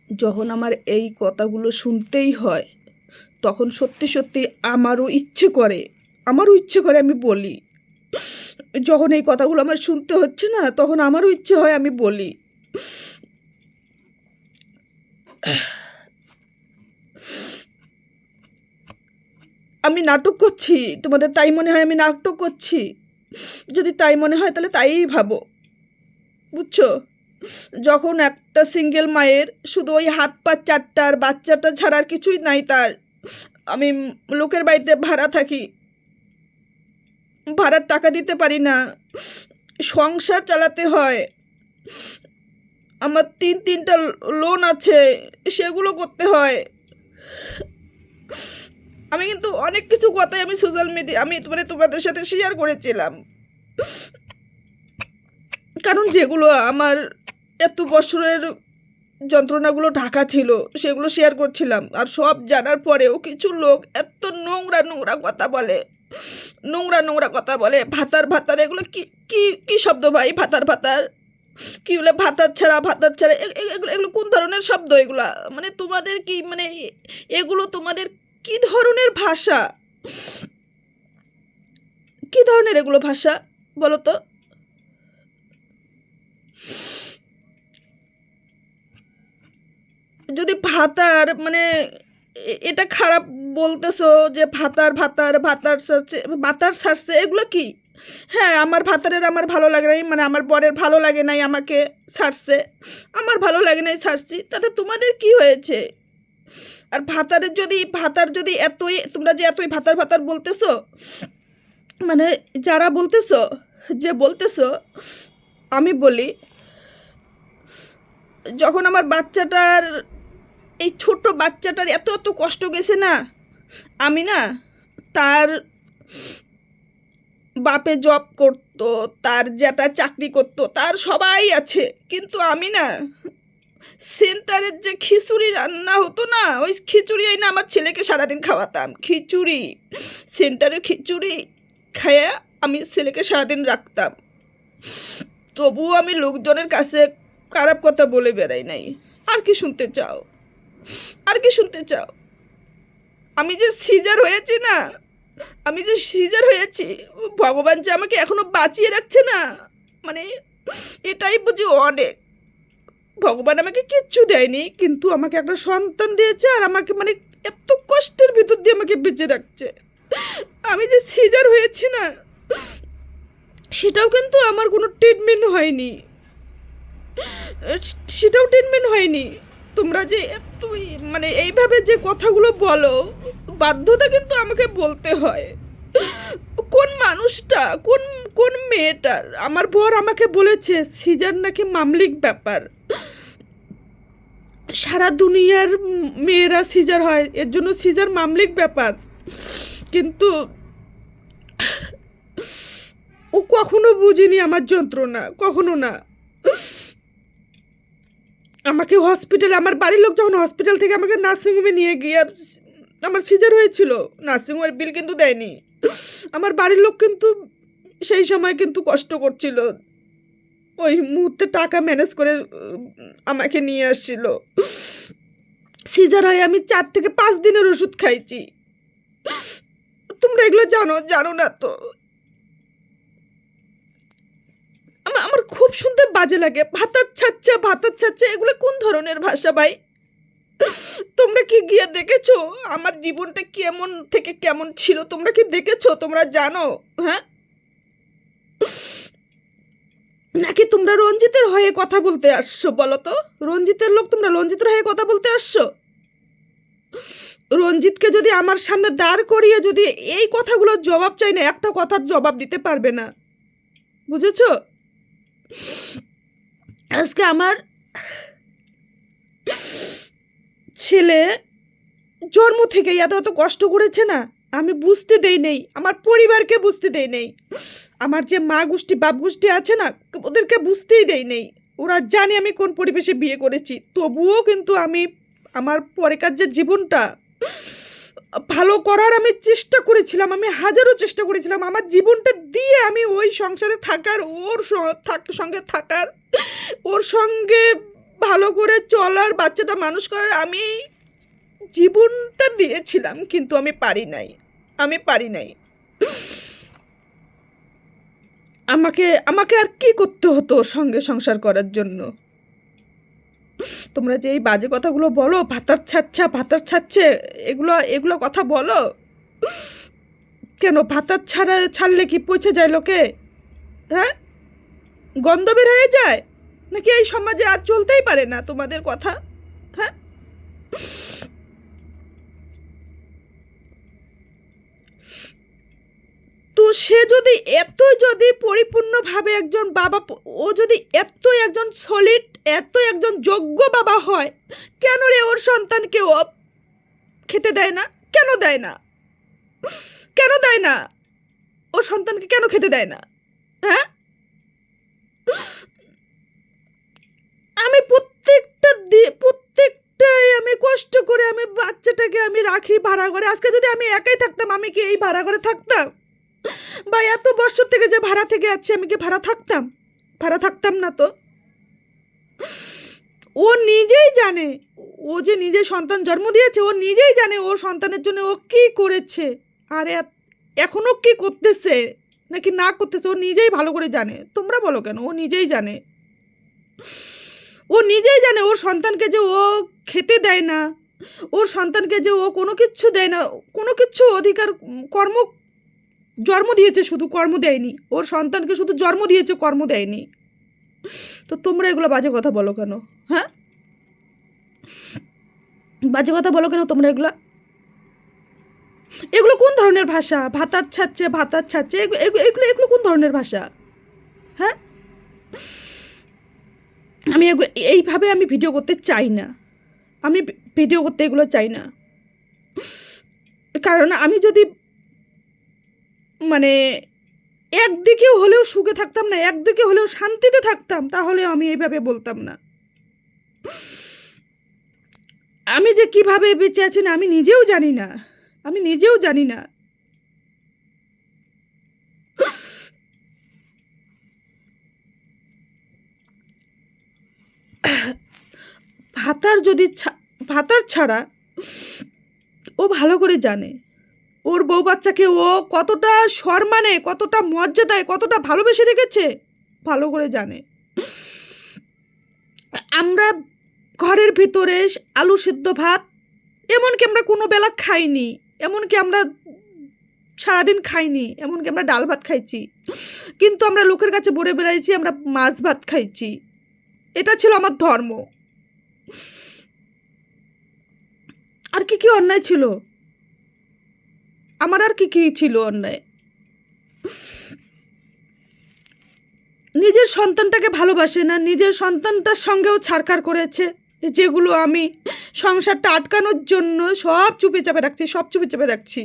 যখন আমার এই কথাগুলো শুনতেই হয় তখন সত্যি সত্যি আমারও ইচ্ছে করে আমি বলি। যখন এই কথাগুলো আমার শুনতে হচ্ছে না তখন আমারও ইচ্ছে হয় আমি বলি। আমি নাটক করছি, তোমাদের তাই মনে হয় আমি নাটক করছি? যদি তাই মনে হয় তাহলে তাইই ভাবো, বুঝছো? যখন একটা সিঙ্গেল মায়ের শুধু ওই হাত পা চারটা আর বাচ্চাটা ছাড়া আর কিছুই নাই তার, আমি লোকের বাড়িতে ভাড়া থাকি, ভাড়ার টাকা দিতে পারি না, সংসার চালাতে হয়, আমার তিনটা লোন আছে, সেগুলো করতে হয়। আমি কিন্তু অনেক কিছু কথাই আমি সোশ্যাল মিডিয়া আমি তোমাদের সাথে শেয়ার করেছিলাম, কারণ যেগুলো আমার এত বছরের যন্ত্রণাগুলো ঢাকা ছিল সেগুলো শেয়ার করছিলাম। আর সব জানার পরেও কিছু লোক এত নোংরা কথা বলে, ভাতার ভাতার, এগুলো কি কি কি শব্দ ভাই? ভাতার কি বলে? ভাতার ছাড়া এগুলো এগুলো কোন ধরনের শব্দ এগুলা? মানে তোমাদের কি মানে এগুলো তোমাদের কি ধরনের ভাষা? কি ধরনের এগুলো ভাষা বলো তো? যদি ভাতার মানে এটা খারাপ বলতেছো যে ভাতার সারছে, এগুলো কি? হ্যাঁ, আমার ভাতারের আমার ভালো লাগে নাই, মানে আমার বরের ভালো লাগে নাই আমাকে ছাড়ছে, আমার ভালো লাগে নাই ছাড়ছি, তাতে তোমাদের কি হয়েছে? আর ভাতার যদি এতই তোমরা যে এতই ভাতার বলতেছো, মানে যারা বলতেছো, আমি বলি, যখন আমার বাচ্চাটার এই ছোট্ট বাচ্চাটার এত এত কষ্ট গেছে না, আমি না, তার বাপে জব করতো, তার যেটা চাকরি করতো, তার সবাই আছে, কিন্তু আমি না, সেন্টারের যে খিচুড়ি রান্না হতো না, ওই খিচুড়ি না আমার ছেলেকে সারাদিন খাওয়াতাম। খিচুড়ি, সেন্টারের খিচুড়ি খেয়ে আমি ছেলেকে সারাদিন রাখতাম, তবুও আমি লোকজনের কাছে খারাপ কথা বলে বেড়াই নাই। আর কি শুনতে চাও? আমি যে সিজার হয়েছি না, ভগবান যে আমাকে এখনো বাঁচিয়ে রাখছে না, মানে এটাই বুঝি অনেক। ভগবান আমাকে কিচ্ছু দেয়নি, কিন্তু আমাকে একটা সন্তান দিয়েছে, আর আমাকে মানে এত কষ্টের ভিতর দিয়ে আমাকে বেঁচে রাখছে। আমি যে সিজার হয়েছি না, সেটাও কিন্তু আমার কোনো ট্রিটমেন্ট হয়নি, তোমরা যে এতই মানে এইভাবে যে কথাগুলো বলো, বাধ্যতা কিন্তু আমাকে বলতে হয়। কোন মানুষটা, কোন মেয়েটার, আমার বর আমাকে বলেছে সিজার নাকি মামলিক ব্যাপার, সারা দুনিয়ার মেয়েরা সিজার হয়, এর জন্য সিজার মামলিক ব্যাপার, কিন্তু ও কখনো বুঝিনি আমার যন্ত্রণা, কখনো না। আমাকে হসপিটালে, আমার বাড়ির লোক যখন হসপিটাল থেকে আমাকে নার্সিংহোমে নিয়ে গিয়ে, আমার সিজার হয়েছিল, নার্সিংহোমের বিল কিন্তু দেয়নি, আমার বাড়ির লোক কিন্তু সেই সময় কিন্তু কষ্ট করছিল, ওই মুহূর্তে টাকা ম্যানেজ করে আমাকে নিয়ে আসছিল। সিজার হয় আমি 4 থেকে 5 দিনের ওষুধ খাইছি। তোমরা এগুলো জানো না তো? আমার খুব শুনতে বাজে লাগে, ভাতার ছাচ্চা, এগুলো কোন ধরনের ভাষা ভাই? তোমরা কি গিয়ে দেখেছো আমার জীবনটা কেমন থেকে কেমন ছিল? তোমরা কি দেখেছো? তোমরা জানো? হ্যাঁ, নাকি তোমরা রঞ্জিতের হয়ে কথা বলতে আসছো? বলো তো, রঞ্জিতের লোক, তোমরা রঞ্জিতের হয়ে কথা বলতে আসছো? রঞ্জিতকে যদি আমার সামনে দাঁড় করিয়ে যদি এই কথাগুলোর জবাব চাই না, একটা কথার জবাব দিতে পারবে না, বুঝেছো? আজকে আমার ছেলে জন্ম থেকে এত কষ্ট করেছে না, আমি বুঝতে দেই নেই, আমার পরিবারকে বুঝতে দেই নেই, আমার যে মা গোষ্ঠী বাপ গোষ্ঠী আছে না, ওদেরকে বুঝতেই দেই নেই। ওরা জানে আমি কোন পরিবেশে বিয়ে করেছি, তবুও কিন্তু আমি আমার পরেকার যে জীবনটা ভালো করার আমি চেষ্টা করেছিলাম, আমি হাজারো চেষ্টা করেছিলাম, আমার জীবনটা দিয়ে আমি ওই সংসারে থাকার, সঙ্গে থাকার, ওর সঙ্গে ভালো করে চলার, বাচ্চাটা মানুষ করার আমি জীবনটা দিয়েছিলাম, কিন্তু আমি পারি নাই। আমাকে আর কি করতে হতো ওর সঙ্গে সংসার করার জন্য? তোমরা যে এই বাজে কথাগুলো বলো, ভাতার ছাড়ছে, এগুলো কথা বলো কেন? ভাতার ছাড়লে কি পচে যায় লোকে? হ্যাঁ, গন্ধ বের হয়ে যায় নাকি? এই সমাজে আর চলতেই পারে না তোমাদের কথা? হ্যাঁ, তো সে যদি পরিপূর্ণভাবে একজন বাবা, ও যদি একজন সলিড, একজন যোগ্য বাবা হয়, কেন রে ওর সন্তানকে ও খেতে দেয় না? কেন দেয় না? ওর সন্তানকে কেন খেতে দেয় না? হ্যাঁ, আমি প্রত্যেকটাই আমি কষ্ট করে আমি বাচ্চাটাকে আমি রাখি ভাড়া করে। আজকে যদি আমি একাই থাকতাম, আমি কি এই ভাড়া করে থাকতাম? বা এত বছর থেকে যে ভাড়া থেকে আছি, আমি কি ভাড়া থাকতাম না তো? ও নিজেই জানে, ও যে নিজে সন্তান জন্ম দিয়েছে, ও নিজেই জানে ওর সন্তানের জন্য ও কি করেছে, আর এখনো কি করতেছে নাকি না করতেছে, ও নিজেই ভালো করে জানে। তোমরা বলো কেন? ও নিজেই জানে ওর সন্তানকে যে ও খেতে দেয় না, ওর সন্তানকে যে ও কোনো কিচ্ছু দেয় না, কোনো কিচ্ছু অধিকার, জন্ম দিয়েছে, শুধু কর্ম দেয়নি। ওর সন্তানকে শুধু জন্ম দিয়েছে, কর্ম দেয়নি। তো তোমরা এগুলো বাজে কথা বলো কেন? হ্যাঁ, বাজে কথা বলো কেন তোমরা? এগুলো কোন ধরনের ভাষা? ভাতার ছাড়ছে, এগুলো কোন ধরনের ভাষা? হ্যাঁ, আমি এইভাবে আমি ভিডিও করতে চাই না। আমি ভিডিও করতে এগুলো চাই না, কারণ আমি যদি মানে একদিকে হলেও সুখে থাকতাম না, একদিকে হলেও শান্তিতে থাকতাম, তাহলে আমি এইভাবে বলতাম না। আমি যে কিভাবে বেঁচে আছি না, আমি নিজেও জানি না। ভাতার ছাড়া ও ভালো করে জানে ওর বউ বাচ্চাকে ও কতটা সম্মানে, কতটা মর্যাদায়, কতটা ভালোবেসে রেখেছে, ভালো করে জানে। আমরা ঘরের ভিতরে আলু সিদ্ধ ভাত, এমনকি আমরা কোনো বেলা খাইনি, এমনকি আমরা সারাদিন খাইনি, এমনকি আমরা ডাল ভাত খাইছি, কিন্তু আমরা লোকের কাছে বলে বেড়াইছি আমরা মাছ ভাত খাইছি। এটা ছিল আমার ধর্ম। আর কি অন্যায় ছিল আমার? আর কি ছিল অন্যায়? নিজের সন্তানটাকে ভালোবাসে না, নিজের সন্তানটার সঙ্গেও ছাড়খাড় করেছে, যেগুলো আমি সংসারটা আটকানোর জন্য সব চুপে চাপে রাখছি।